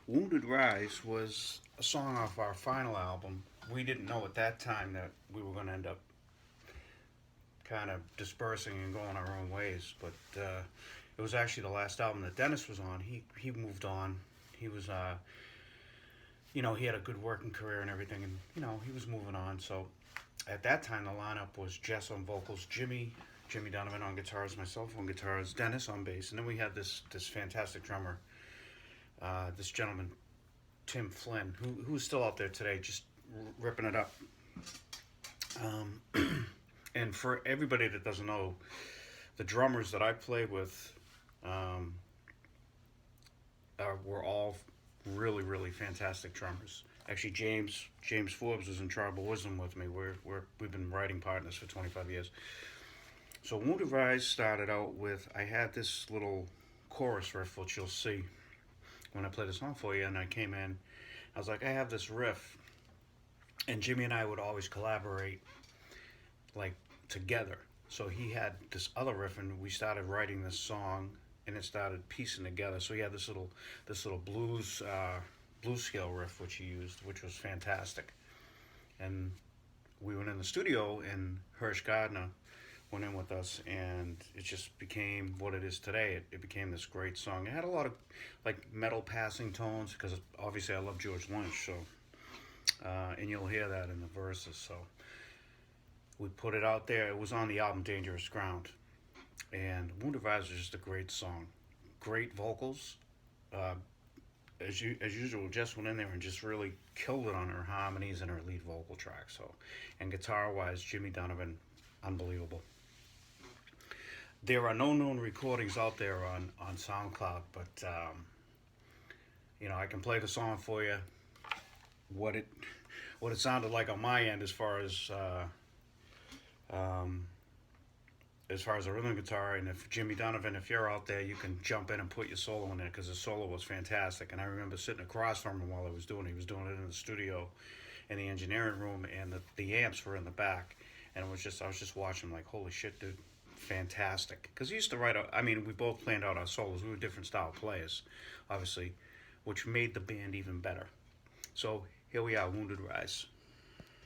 Wounded Rise was a song off our final album. We didn't know at that time that we were going to end up kind of dispersing and going our own ways, but it was actually the last album that Dennis was on. He moved on. He was he had a good working career and everything, and he was moving on. So at that time, the lineup was Jess on vocals, Jimmy Donovan on guitars, myself on guitars, Dennis on bass, and then we had this fantastic drummer, this gentleman Tim Flynn, who's still out there today, just ripping it up. And for everybody that doesn't know, the drummers that I played with um, were all really fantastic drummers. Actually, James Forbes was in Tribal Wisdom with me. We've been writing partners for 25 years. So Wounded Rise started out with, I had this little chorus riff, which you'll see when I play the song for you, and I came in, I was like, I have this riff, and Jimmy and I would always collaborate like together. So he had this other riff, and we started writing this song, and it started piecing together. So he had this little blues scale riff which he used, which was fantastic. And we went in the studio, and Hirsch Gardner went in with us, and it just became what it is today. It became this great song. It had a lot of like metal passing tones because obviously I love George Lynch, so and you'll hear that in the verses. So we put it out there. It was on the album Dangerous Ground, and Wounded Rise is just a great song. Great vocals. As usual, Jess went in there and just really killed it on her harmonies and her lead vocal track. So, and guitar wise, Jimmy Donovan, unbelievable. There are no known recordings out there on SoundCloud, but I can play the song for you. What it sounded like on my end, as far as a rhythm guitar, and if Jimmy Donovan, if you're out there, you can jump in and put your solo in there because the solo was fantastic. And I remember sitting across from him while I was doing it. He was doing it in the studio, in the engineering room, and the amps were in the back. And I was just watching like, holy shit, dude, fantastic. Because he used to write we both planned out our solos. We were different style players, obviously, which made the band even better. So here we are, Wounded Rise.